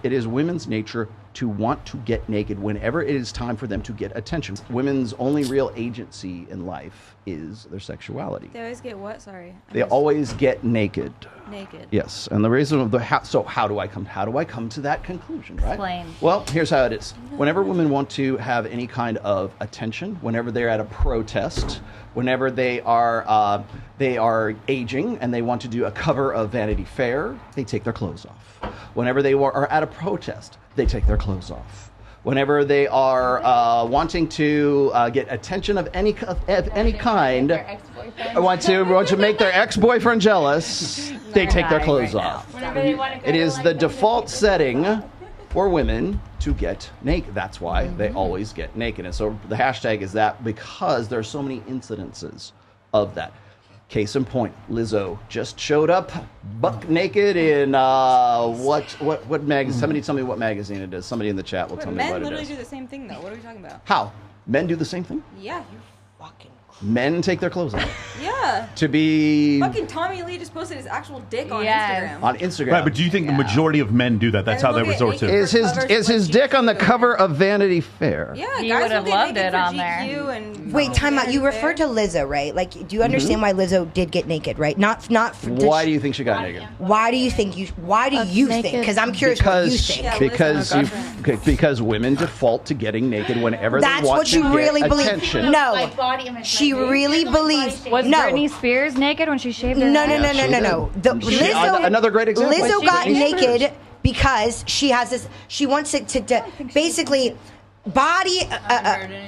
it is women's nature to want to get naked whenever it is time for them to get attention. Women's only real agency in life is their sexuality. They always get what? Sorry. They always get naked. Naked. Yes, and the reason of the how do I come to that conclusion, right? Explain. Well, here's how it is. Whenever women want to have any kind of attention, whenever they're at a protest, whenever they are aging and they want to do a cover of Vanity Fair, they take their clothes off. Whenever they are at a protest, they take their clothes off. Whenever they are wanting to get attention of any kind, want to make their ex-boyfriend jealous, they take their clothes off. It is the default setting for women to get naked. That's why they always get naked. And so the hashtag is that because there are so many incidences of that. Case in point, Lizzo just showed up buck naked in what magazine? Somebody tell me what magazine it is. Somebody in the chat will tell me what it is. Men literally do the same thing though. What are we talking about? How? Men do the same thing? Yeah, you fucking. Men take their clothes off. Yeah. To be. Fucking Tommy Lee just posted his actual dick on Yes. Instagram. On Instagram. Right, but do you think the majority of men do that? That's how they resort to it. Is his dick on the cover of Vanity Fair? Yeah, He guys would have will get loved naked it for on GQ there. And Wait, time out. Vanity You Fair. referred to Lizzo, right? Like, do you understand why Lizzo did get naked, right? Why do you think she got naked? Why do you think think? Because I'm curious what you think. Because women default to getting naked whenever That's they want what to you get really believe. attention. No, she really believes. Was No, Britney Spears naked when she shaved her no, head? no, no, no, no, no. Another great example. Lizzo got Britney Spears. naked because she has this. She wants it to basically body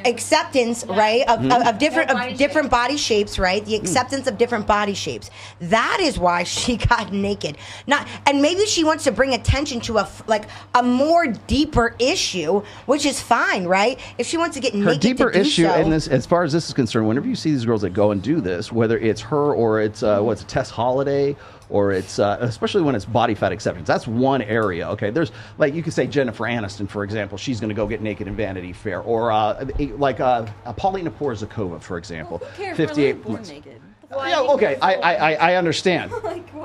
acceptance, right, of different body shapes, right? The acceptance of different body shapes. That is why she got naked. And maybe she wants to bring attention to a more deeper issue, which is fine, right? If she wants to get naked, Her deeper to do issue, so, and this, as far as this is concerned, whenever you see these girls that go and do this, whether it's her or it's Tess Holiday, or it's especially when it's body fat acceptance. That's one area. Okay, there's like you could say Jennifer Aniston, for example. She's going to go get naked in Vanity Fair, or Paulina Porizakova, for example. Who cares? 58 We're born naked. Yeah, okay, I understand.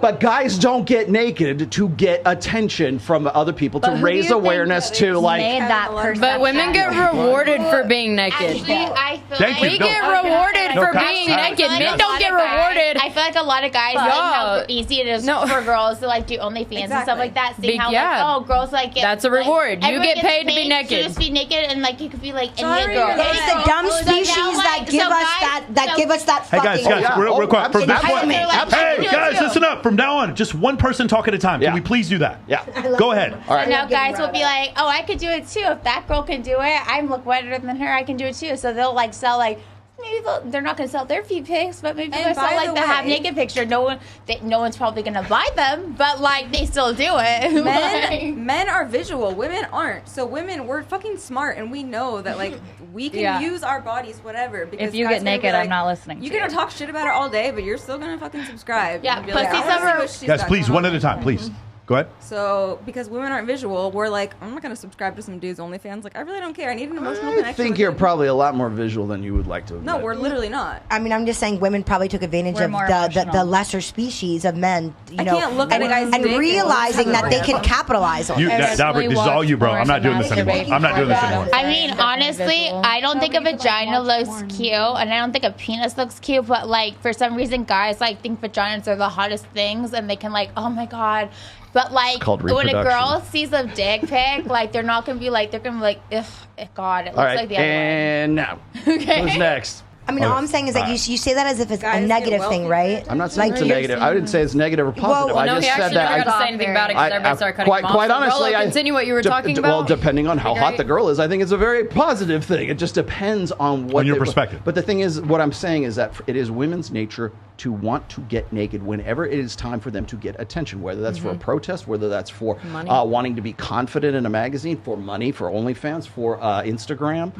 But guys don't get naked to get attention from other people, to raise awareness, to Made that perception. But women get rewarded for being naked. Actually, I feel Thank like you. We get rewarded for being naked. Men don't get rewarded. I feel like a lot of guys like how easy it is for girls to like do OnlyFans and stuff like that. Seeing how like, girls like get, That's a reward. You get paid to be To naked. just be naked and like you could be like Sorry, any girl. it's the dumb species that give us that Hey fucking. guys, real quick. From that point, Entitlement. hey guys, listen up. From now on, just one person talk at a time. Can we please do that? Yeah. Go ahead. All right. So now guys will be like, oh, I could do it too. If that girl can do it, I look better than her. I can do it too. So they'll like sell like. Maybe they're not going to sell their feet pics, but maybe they'll sell like the half naked picture. No one's probably going to buy them, but like they still do it. Men are visual, women aren't. So women, we're fucking smart, and we know that like we can use our bodies, whatever. Because If you guys get are gonna be naked, like, I'm not listening. You to can talk shit about her all day, but you're still gonna fucking subscribe. Yeah, and be pussy like, I wanna see summer- what she's Guys, got please, going one on. at a time, please. Go ahead. So, because women aren't visual, we're like, I'm not going to subscribe to some dude's OnlyFans. Like, I really don't care. I need an emotional connection. I think with you're him. probably a lot more visual than you would like to admit. No, we're literally not. I mean, I'm just saying women probably took advantage We're of more the emotional. lesser species of men, I can't look at a guy's and dick and realizing have that they can orgasm. capitalize on it. Dabber, this is all you, bro. I'm not doing this anymore. I'm not doing this anymore. I mean, honestly, I don't think a vagina looks cute, and I don't think a penis looks cute. But like, for some reason, guys like think vaginas are the hottest things, and they can like, oh my god. But like, when a reproduction. girl sees a dick pic, like they're not gonna be like, they're gonna be like, ugh, God, it looks All right, like the other one. and now, Okay. who's next? I mean, all I'm saying is that you say that as if it's a Guys negative get thing, wealthy. right? I'm not saying it's a negative. I didn't say it's negative or positive. Well, I No, just he said actually that. never got to say anything about it because everybody started cutting him off. Quite So, honestly, Rolo, continue what you were talking about. Well, depending on how hot Great. the girl is, I think it's a very positive thing. It just depends on what On your they- perspective. But the thing is, what I'm saying is that it is women's nature to want to get naked whenever it is time for them to get attention, whether that's for a protest, whether that's for wanting to be confident in a magazine, for money, for OnlyFans, for Instagram.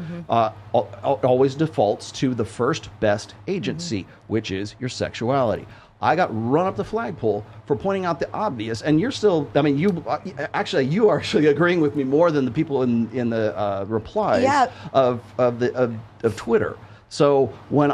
Always defaults to the first best agency, which is your sexuality. I got run up the flagpole for pointing out the obvious, and you're still. I mean, you are actually agreeing with me more than the people in the replies of Twitter. So when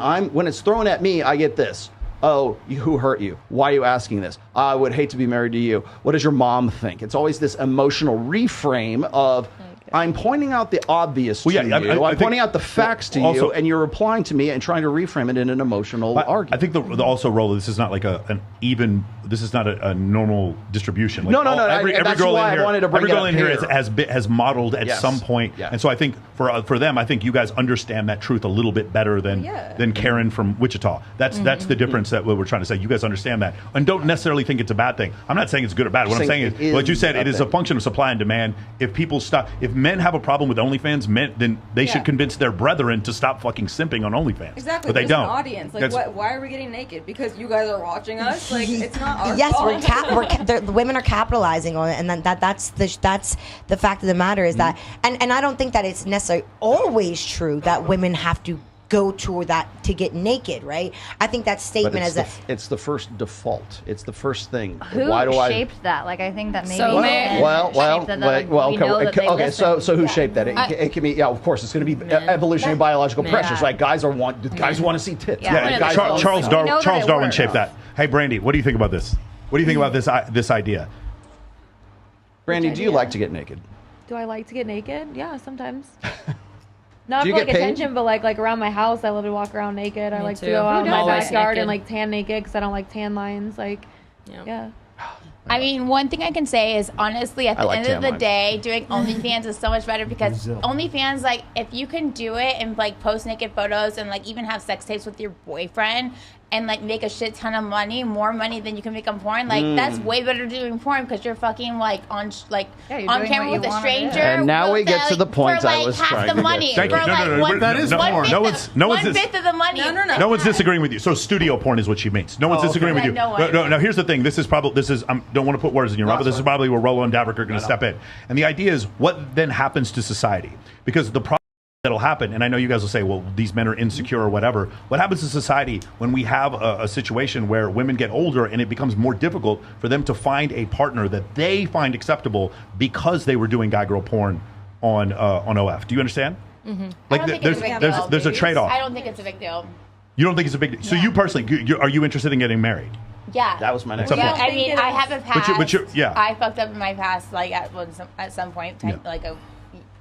it's thrown at me, I get this. Oh, who hurt you? Why are you asking this? I would hate to be married to you. What does your mom think? It's always this emotional reframe of, I'm pointing out the obvious to you. I'm pointing out the facts to you, and you're replying to me and trying to reframe it in an emotional argument. I think the also role, this is not like this is not a normal distribution. Like no. Every girl in here has modeled at some point. Yeah. And so I think for them, I think you guys understand that truth a little bit better than Karen from Wichita. That's the difference that we're trying to say. You guys understand that. And don't necessarily think it's a bad thing. I'm not saying it's good or bad. What I'm saying is, like you said, it is a function of supply and demand. If people stop, if men have a problem with OnlyFans, then they should convince their brethren to stop fucking simping on OnlyFans. Exactly. But they don't. An audience. Like, why are we getting naked? Because you guys are watching us? Like, it's not our yes, fault. the women are capitalizing on it, and that's the fact of the matter is that, and I don't think that it's necessarily always true that women have to go to that to get naked, right? I think that statement it's the first default. It's the first thing. Who shaped that? Like, I think that maybe okay. So who shaped that? It can be, of course, it's going to be evolutionary biological pressures, right? Guys want to see tits. Charles Darwin shaped that. Hey, Brandy, what do you think about this? What do you think about this idea? Brandy, do you like to get naked? Do I like to get naked? Yeah, sometimes. Not for like attention, but like around my house, I love to walk around naked. I like to go out in my backyard and like tan naked because I don't like tan lines. Like, yeah. I mean, one thing I can say is, honestly, at the end of the day, doing OnlyFans is so much better because OnlyFans, like, if you can do it and, like, post naked photos and, like, even have sex tapes with your boyfriend and, like, make a shit ton of money, more money than you can make on porn, like, that's way better than doing porn because you're fucking, like, on camera with a stranger. And now we get to the point I was trying to get. Thank you. That is porn. One-fifth of the money. No one's disagreeing with you. So studio porn is what she means. No one's disagreeing with you. No, here's the thing. I don't want to put words in your mouth, but this is probably where Rollo and Davrick are going to step in. And the idea is, what then happens to society? Because the problem that'll happen, and I know you guys will say, well, these men are insecure or whatever. What happens to society when we have a situation where women get older and it becomes more difficult for them to find a partner that they find acceptable because they were doing guy-girl porn on OF? Do you understand? Mm-hmm. Like, there's a trade-off. I don't think it's a big deal. You don't think it's a big deal? So you personally, are you interested in getting married? Yeah. That was my next question. question. I mean, I have a past. But I fucked up in my past, like, at some point, like a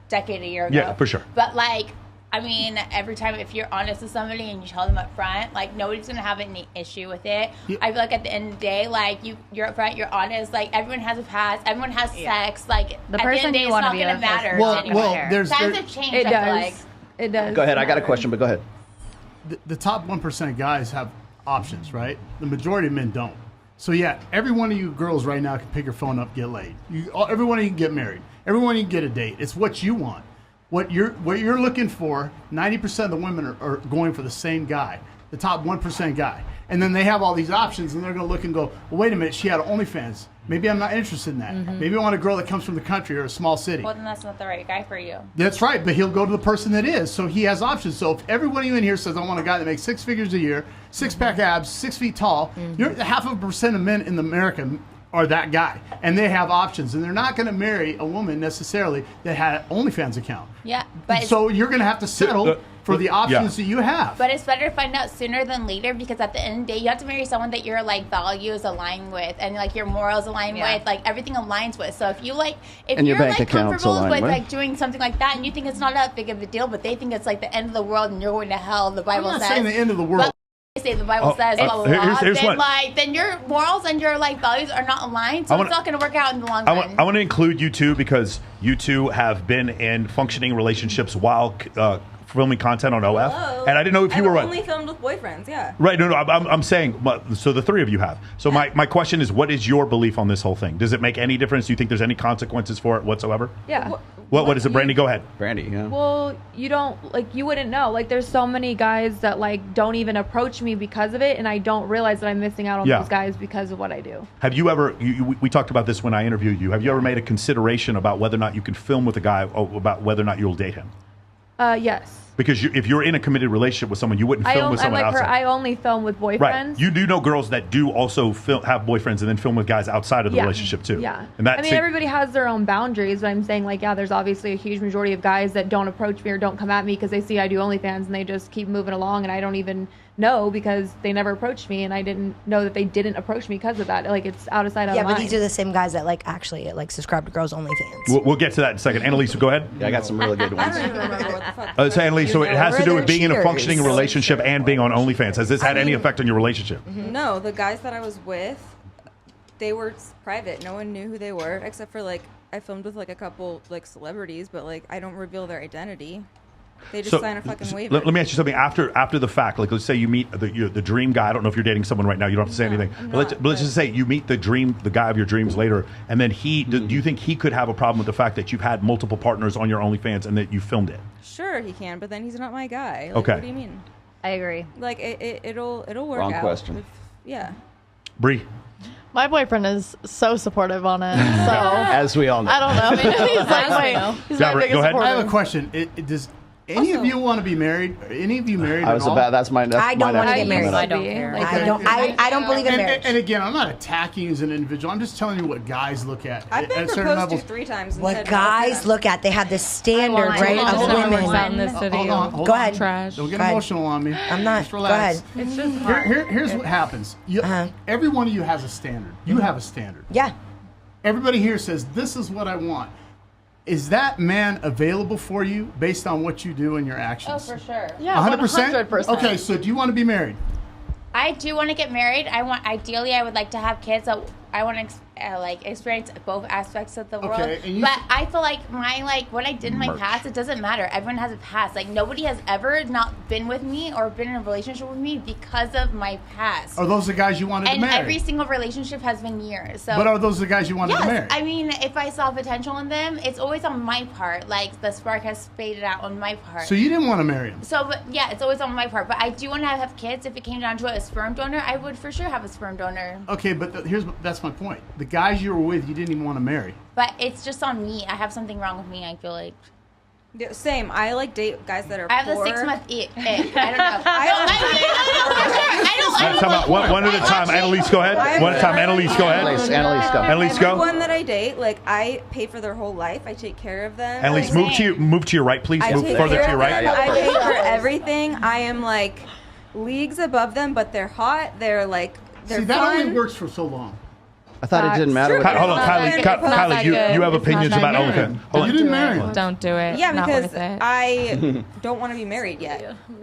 decade, a year ago. Yeah, for sure. But, like, I mean, every time, if you're honest with somebody and you tell them up front, like, nobody's going to have any issue with it. Yeah. I feel like at the end of the day, like, you're up front, you're honest. Like, everyone has a past. Everyone has sex. Like, the at the end of the day, it's not going to matter. Times have changed, it does. Like. It does. Go ahead. I got a question, but go ahead. The top 1% of guys have options, right? The majority of men don't. So, yeah, every one of you girls right now can pick your phone up, get laid. Every one of you can get married. Every one of you can get a date. It's what you want. What you're looking for, 90% of the women are going for the same guy, the top 1% guy. And then they have all these options, and they're going to look and go, well, wait a minute, she had OnlyFans. Maybe I'm not interested in that. Mm-hmm. Maybe I want a girl that comes from the country or a small city. Well, then that's not the right guy for you. That's right, but he'll go to the person that is. So he has options. So if every one of you in here says, I want a guy that makes 6 figures a year, 6-pack abs, 6 feet tall, you're 0.5% of men in America are that guy. And they have options. And they're not going to marry a woman necessarily that had an OnlyFans account. Yeah. But so you're going to have to settle for the options that you have. But it's better to find out sooner than later because at the end of the day, you have to marry someone that your like values align with and like your morals align with, like everything aligns with. So if you're like comfortable with like doing something like that and you think it's not that big of a deal, but they think it's like the end of the world and you're going to hell, the Bible says. I'm not saying the end of the world. Say the Bible says blah blah blah. Then your morals and your like values are not aligned, so it's not going to work out in the long run. I want to include you two because you two have been in functioning relationships while filming content on OF, and I didn't know if you were only filmed with boyfriends, right. No, I'm saying so the three of you have. So my question is, what is your belief on this whole thing? Does it make any difference? Do you think there's any consequences for it whatsoever? Yeah. What is it, Brandy? Go ahead. Brandy, yeah. Well, you wouldn't know. Like, there's so many guys that like don't even approach me because of it, and I don't realize that I'm missing out on those guys because of what I do. Have you ever? We talked about this when I interviewed you. Have you ever made a consideration about whether or not you can film with a guy, about whether or not you'll date him? Yes. Because if you're in a committed relationship with someone, you wouldn't film with someone outside. I only film with boyfriends. Right. You do know girls that do also have boyfriends and then film with guys outside of the relationship too. Yeah. And everybody has their own boundaries, but I'm saying like, there's obviously a huge majority of guys that don't approach me or don't come at me because they see I do OnlyFans and they just keep moving along and I don't even know because they never approached me, and I didn't know that they didn't approach me because of that. Like, it's out of sight, out of mind. Yeah, but these are the same guys that like actually like subscribe to girls' OnlyFans. We'll get to that in a second. Annalise, go ahead. Yeah, I got some really good ones. I don't even remember what the fuck. So Annalise, so it has to do with being in a functioning cheaters. relationship and being on OnlyFans. Has this had any effect on your relationship? No, the guys that I was with, they were private. No one knew who they were, except for like I filmed with like a couple like celebrities, but like I don't reveal their identity. They just sign a fucking waiver. Let me ask you something. After the fact, like let's say you meet the dream guy. I don't know if you're dating someone right now. You don't have to say anything. But let's just say you meet the guy of your dreams later, and then do you think he could have a problem with the fact that you've had multiple partners on your OnlyFans and that you filmed it? Sure, he can, but then he's not my guy. Like, Okay. What do you mean? I agree. Like it'll work Wrong out. question. Yeah. Bree. My boyfriend is so supportive on it. So As we all know. I don't know. I mean, he's like he's my biggest go ahead. supporter. I have a question. Does any of you want to be married? Are any of you married? I was at all? about. That's my. That's I don't my want to next get married. comment. I don't care. Like, I don't believe in marriage. And again, I'm not attacking you as an individual. I'm just telling you what guys look at. I've been at certain proposed levels. to 3 times. And What said no guys to look at, they have this standard, right, of Hold on, women. out in this city. Hold Go on. ahead. Trash. Don't get Go ahead. emotional on me. I'm not. Just Go relax. ahead. It's just hard. Here's what happens. Every one of you has a standard. You have a standard. Yeah. Everybody here says, this is what I want. Is that man available for you based on what you do and your actions? Oh, for sure. Yeah, 100%? 100%. Okay, so do you want to be married? I do want to get married. Ideally, I would like to have kids. I want to experience both aspects of the world. and But I feel like what I did in my past, it doesn't matter. Everyone has a past. Like nobody has ever not been with me or been in a relationship with me because of my past. Are those the guys you wanted to And marry? every single relationship has been years. So. But are those the guys you wanted to marry? Yes, I mean, if I saw potential in them, it's always on my part. Like the spark has faded out on my part. So you didn't want to marry him? So, but yeah, it's always on my part. But I do want to have kids. If it came down to a sperm donor, I would for sure have a sperm donor. Okay, but that's my point. The guys you were with, you didn't even want to marry. But it's just on me. I have something wrong with me. I feel like. Yeah, same. I like date guys that are I have poor. the 6-month ick. I don't know. I Talk about one at a time. Annalise, go ahead. One at a time. Annalise, go ahead. Annalise, go. Annalise, go. Everyone that I date, like I pay for their whole life. I take care of them. Annalise, move to your right, please. I Move take further care to your of right. them. I pay for everything. I am like leagues above them, but they're hot. They're See, that fun. only works for so long. I thought it didn't matter. Hold on, Kylie. You have opinions about OnlyFans. Hold You on. didn't marry him. Don't do it. Yeah, Not because worth it. I don't want to be married yet.